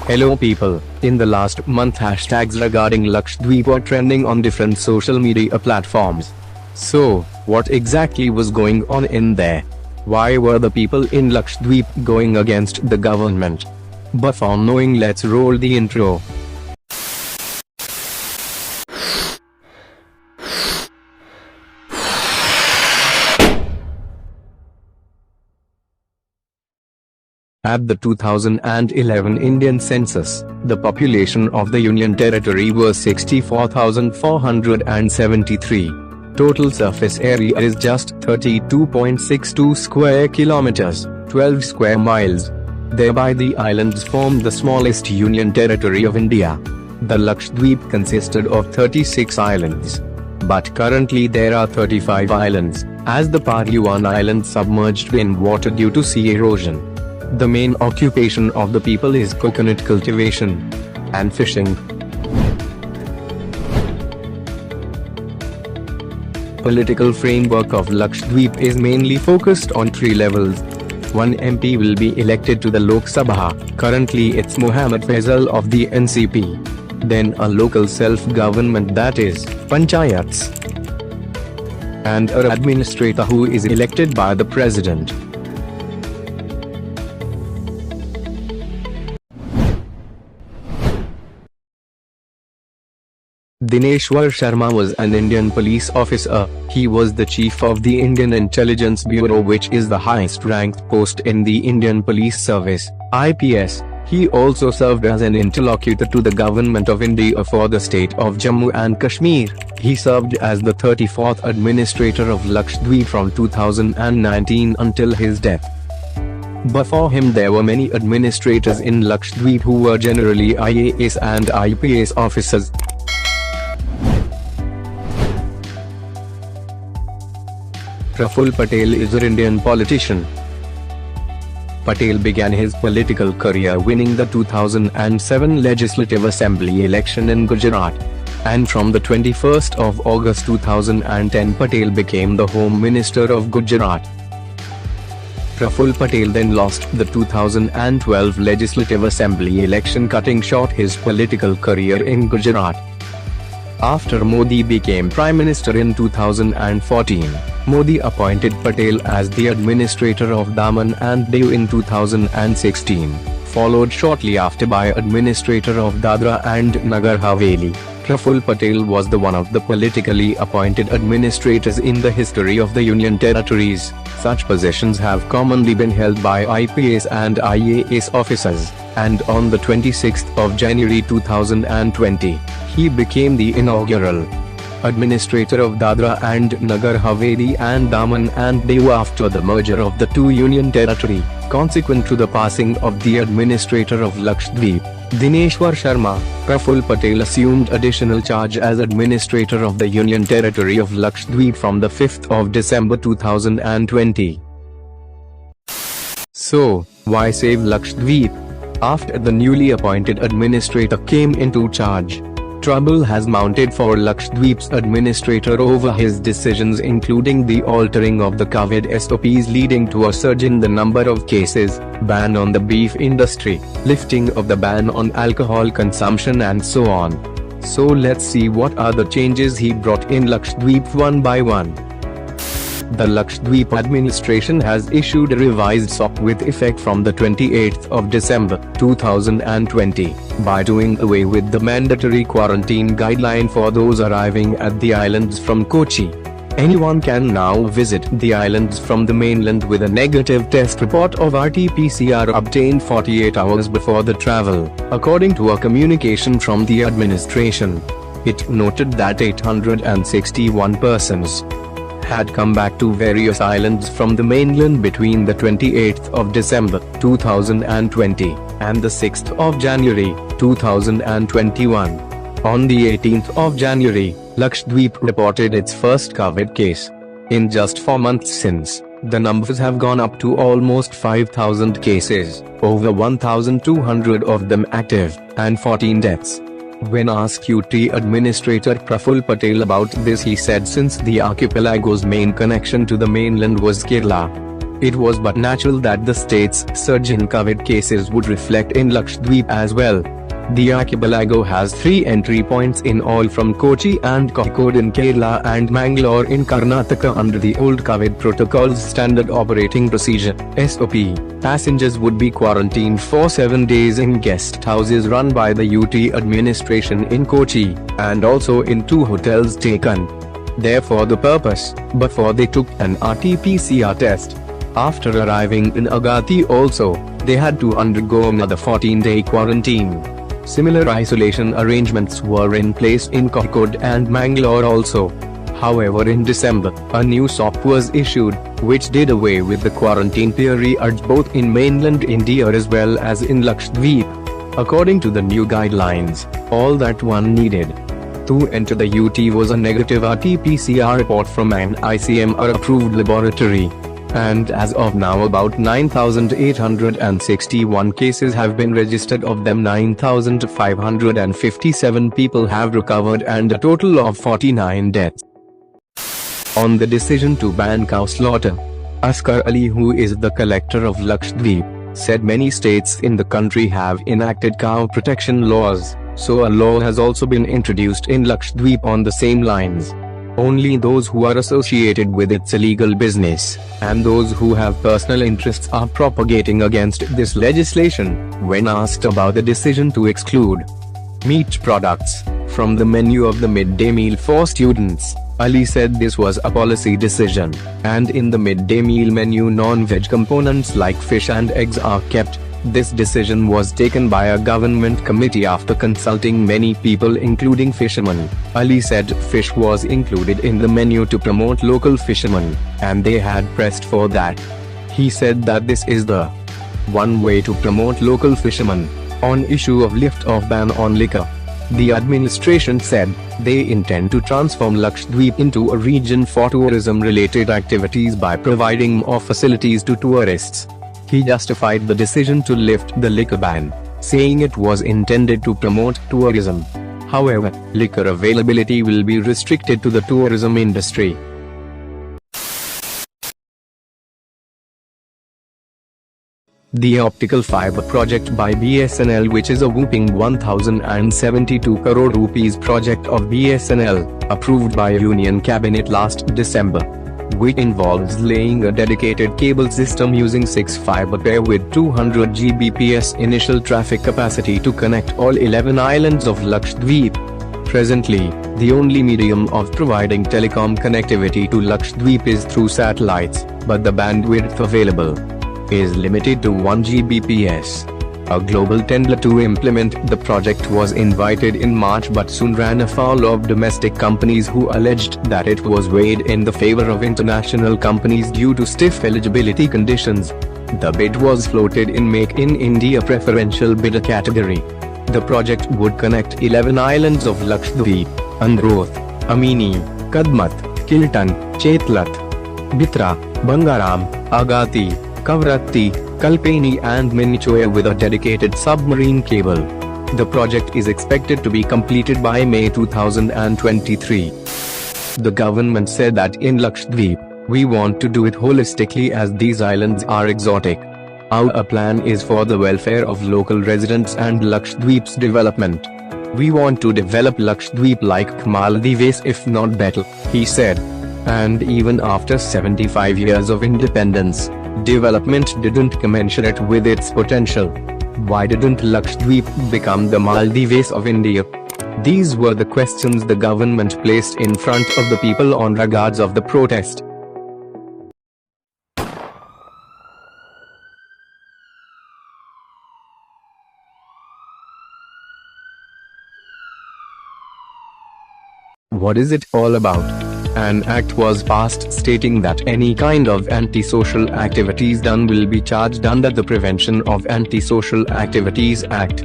Hello people, in the last month hashtags regarding Lakshadweep were trending on different social media platforms. So, what exactly was going on in there? Why were the people in Lakshadweep going against the government? Before knowing, let's roll the intro. At the 2011 Indian census, the population of the Union Territory was 64,473. Total surface area is just 32.62 square kilometers, 12 square miles. Thereby the islands formed the smallest Union Territory of India. The Lakshadweep consisted of 36 islands. But currently there are 35 islands, as the Palawan Island submerged in water due to sea erosion. The main occupation of the people is coconut cultivation and fishing. Political framework of Lakshadweep is mainly focused on three levels. One MP will be elected to the Lok Sabha, currently it's Mohammad Faisal of the NCP. Then a local self-government, that is, Panchayats. And an administrator who is elected by the president. Dineshwar Sharma was an Indian police officer. He was the chief of the Indian Intelligence Bureau, which is the highest ranked post in the Indian Police Service, IPS. He also served as an interlocutor to the Government of India for the state of Jammu and Kashmir. He served as the 34th administrator of Lakshadweep from 2019 until his death. Before him there were many administrators in Lakshadweep who were generally IAS and IPS officers. Praful Patel is an Indian politician. Patel began his political career winning the 2007 Legislative Assembly election in Gujarat. And from the 21st of August 2010 Patel became the Home Minister of Gujarat. Praful Patel then lost the 2012 Legislative Assembly election, cutting short his political career in Gujarat. After Modi became Prime Minister in 2014, Modi appointed Patel as the administrator of Daman and Diu in 2016, followed shortly after by administrator of Dadra and Nagar Haveli. Praful Patel was the one of the politically appointed administrators in the history of the Union Territories. Such positions have commonly been held by IPS and IAS officers, and on the 26th of January 2020, he became the inaugural administrator of Dadra and Nagar Haveli and Daman and Diu after the merger of the two Union Territory, consequent to the passing of the administrator of Lakshadweep, Dineshwar Sharma. Praful Patel assumed additional charge as administrator of the Union Territory of Lakshadweep from the 5th of December 2020. So, why save Lakshadweep? After the newly appointed administrator came into charge, trouble has mounted for Lakshadweep's administrator over his decisions, including the altering of the COVID SOPs leading to a surge in the number of cases, ban on the beef industry, lifting of the ban on alcohol consumption and so on. So let's see what are the changes he brought in Lakshadweep one by one. The Lakshadweep administration has issued a revised SOP with effect from the 28th of December 2020, by doing away with the mandatory quarantine guideline for those arriving at the islands from Kochi. Anyone can now visit the islands from the mainland with a negative test report of RT-PCR obtained 48 hours before the travel, according to a communication from the administration. It noted that 861 persons had come back to various islands from the mainland between the 28th of December 2020 and the 6th of January 2021. On the 18th of January, Lakshadweep reported its first COVID case. In just 4 months since, the numbers have gone up to almost 5,000 cases, over 1,200 of them active, and 14 deaths. When asked UT Administrator Praful Patel about this, he said since the archipelago's main connection to the mainland was Kerala, It was but natural that the state's surge in COVID cases would reflect in Lakshadweep as well. The archipelago has 3 entry points in all from Kochi and Kozhikode in Kerala and Mangalore in Karnataka under the old COVID protocol's Standard Operating Procedure (SOP). Passengers would be quarantined for 7 days in guest houses run by the UT administration in Kochi, and also in 2 hotels taken there for the purpose, before they took an RT-PCR test. After arriving in Agatti also, they had to undergo another 14-day quarantine. Similar isolation arrangements were in place in Kozhikode and Mangalore also. However, in December, a new SOP was issued, which did away with the quarantine period both in mainland India as well as in Lakshadweep. According to the new guidelines, all that one needed to enter the UT was a negative RT-PCR report from an ICMR-approved laboratory. And as of now, about 9,861 cases have been registered. Of them, 9,557 people have recovered and a total of 49 deaths. On the decision to ban cow slaughter, Asghar Ali, who is the collector of Lakshadweep, said many states in the country have enacted cow protection laws, so a law has also been introduced in Lakshadweep on the same lines. Only those who are associated with its illegal business, and those who have personal interests are propagating against this legislation. When asked about the decision to exclude meat products from the menu of the midday meal for students, Ali said this was a policy decision, and in the midday meal menu non-veg components like fish and eggs are kept. This decision was taken by a government committee after consulting many people including fishermen. Ali said fish was included in the menu to promote local fishermen, and they had pressed for that. He said that this is the one way to promote local fishermen. On issue of lift-off ban on liquor, the administration said they intend to transform Lakshadweep into a region for tourism-related activities by providing more facilities to tourists. He justified the decision to lift the liquor ban, saying it was intended to promote tourism. However, liquor availability will be restricted to the tourism industry. The optical fiber project by BSNL, which is a whopping 1072 crore rupees project of BSNL, approved by Union Cabinet last December, which involves laying a dedicated cable system using 6 fiber pair with 200 Gbps initial traffic capacity to connect all 11 islands of Lakshadweep. Presently, the only medium of providing telecom connectivity to Lakshadweep is through satellites, but the bandwidth available is limited to 1 Gbps. A global tender to implement the project was invited in March but soon ran afoul of domestic companies who alleged that it was weighed in the favor of international companies due to stiff eligibility conditions. The bid was floated in Make in India preferential bidder category. The project would connect 11 islands of Lakshadweep: Androth, Amini, Kadmat, Kiltan, Chetlat, Bitra, Bangaram, Agatti, Kavratti, Kalpeni and Minichoya with a dedicated submarine cable. The project is expected to be completed by May 2023. The government said that in Lakshadweep, we want to do it holistically as these islands are exotic. Our plan is for the welfare of local residents and Lakshadweep's development. We want to develop Lakshadweep like Maldives if not better, he said. And even after 75 years of independence, development didn't commensurate with its potential. Why didn't Lakshadweep become the Maldives of India? These were the questions the government placed in front of the people on regards of the protest. What is it all about? An act was passed stating that any kind of antisocial activities done will be charged under the Prevention of Antisocial Activities Act,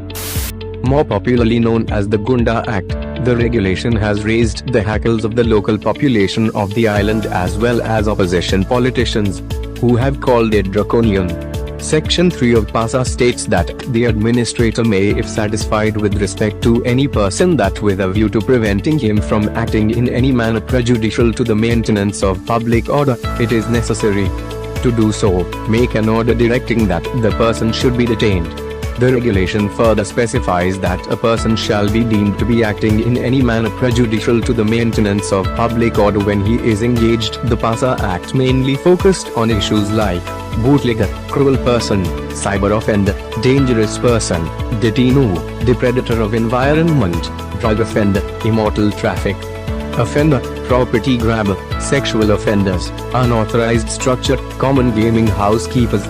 more popularly known as the Gunda Act. The regulation has raised the hackles of the local population of the island as well as opposition politicians, who have called it draconian. Section 3 of PASA states that the administrator may, if satisfied with respect to any person that with a view to preventing him from acting in any manner prejudicial to the maintenance of public order, it is necessary to do so, make an order directing that the person should be detained. The regulation further specifies that a person shall be deemed to be acting in any manner prejudicial to the maintenance of public order when he is engaged. The PASA Act mainly focused on issues like bootlegger, cruel person, cyber offender, dangerous person, detainee, the predator of environment, drug offender, immortal traffic offender, property grabber, sexual offenders, unauthorized structure, common gaming housekeepers.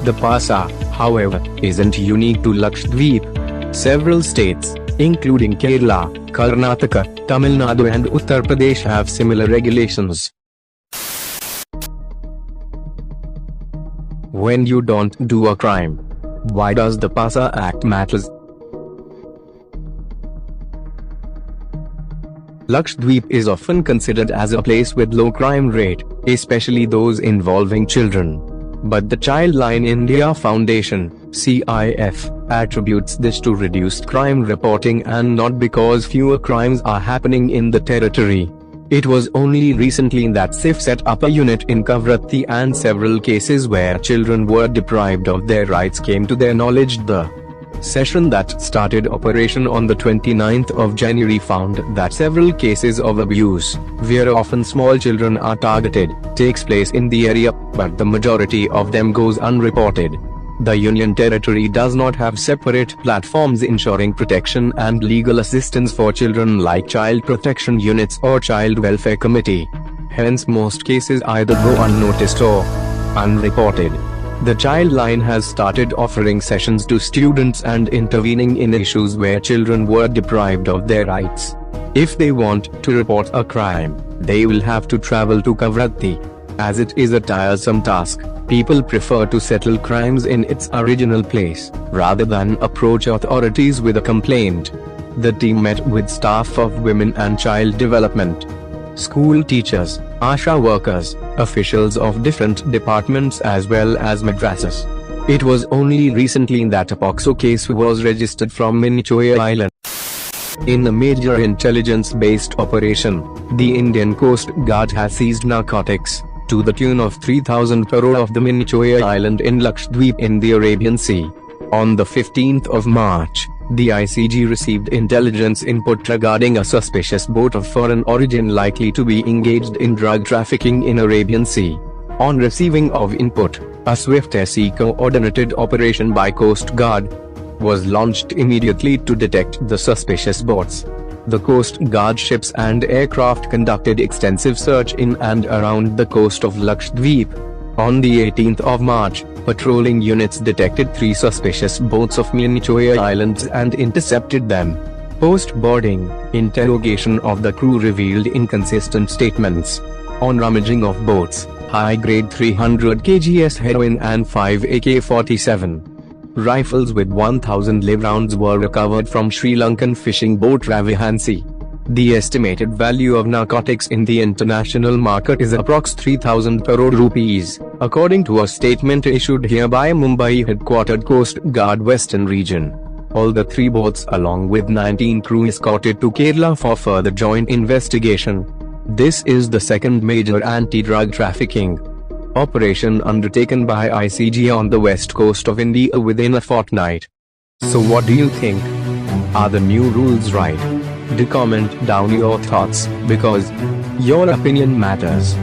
The PASA, however, isn't unique to Lakshadweep. Several states, including Kerala, Karnataka, Tamil Nadu and Uttar Pradesh have similar regulations. When you don't do a crime, why does the PASA Act matters? Lakshadweep is often considered as a place with low crime rate, especially those involving children. But the Childline India Foundation, CIF, attributes this to reduced crime reporting and not because fewer crimes are happening in the territory. It was only recently that CIF set up a unit in Kavrathi and several cases where children were deprived of their rights came to their knowledge. The session that started operation on the 29th of January found that several cases of abuse, where often small children are targeted, takes place in the area, but the majority of them goes unreported. The Union Territory does not have separate platforms ensuring protection and legal assistance for children like Child Protection Units or Child Welfare Committee. Hence most cases either go unnoticed or unreported. The Childline has started offering sessions to students and intervening in issues where children were deprived of their rights. If they want to report a crime, they will have to travel to Kavrathi. As it is a tiresome task, people prefer to settle crimes in its original place, rather than approach authorities with a complaint. The team met with staff of Women and Child Development, school teachers, ASHA workers, officials of different departments as well as madrasas. It was only recently that a POCSO case was registered from Minichoya Island. In a major intelligence-based operation, the Indian Coast Guard has seized narcotics to the tune of 3,000 crore off the Minichoya Island in Lakshadweep in the Arabian Sea. On the 15th of March, the ICG received intelligence input regarding a suspicious boat of foreign origin likely to be engaged in drug trafficking in Arabian Sea. On receiving of input, a swift SE-coordinated operation by Coast Guard was launched immediately to detect the suspicious boats. The Coast Guard ships and aircraft conducted extensive search in and around the coast of Lakshadweep. On the 18th of March, patrolling units detected 3 suspicious boats off Minichoya Islands and intercepted them. Post-boarding, interrogation of the crew revealed inconsistent statements. On rummaging of boats, high-grade 300 kgs heroin and 5 AK-47 rifles with 1,000 live rounds were recovered from Sri Lankan fishing boat Ravihansi. The estimated value of narcotics in the international market is approx 3,000 crore rupees, according to a statement issued here by Mumbai-headquartered Coast Guard Western Region. All the 3 boats along with 19 crew escorted to Kerala for further joint investigation. This is the second major anti-drug trafficking operation undertaken by ICG on the west coast of India within a fortnight. So what do you think? Are the new rules right? Do comment down your thoughts, because your opinion matters.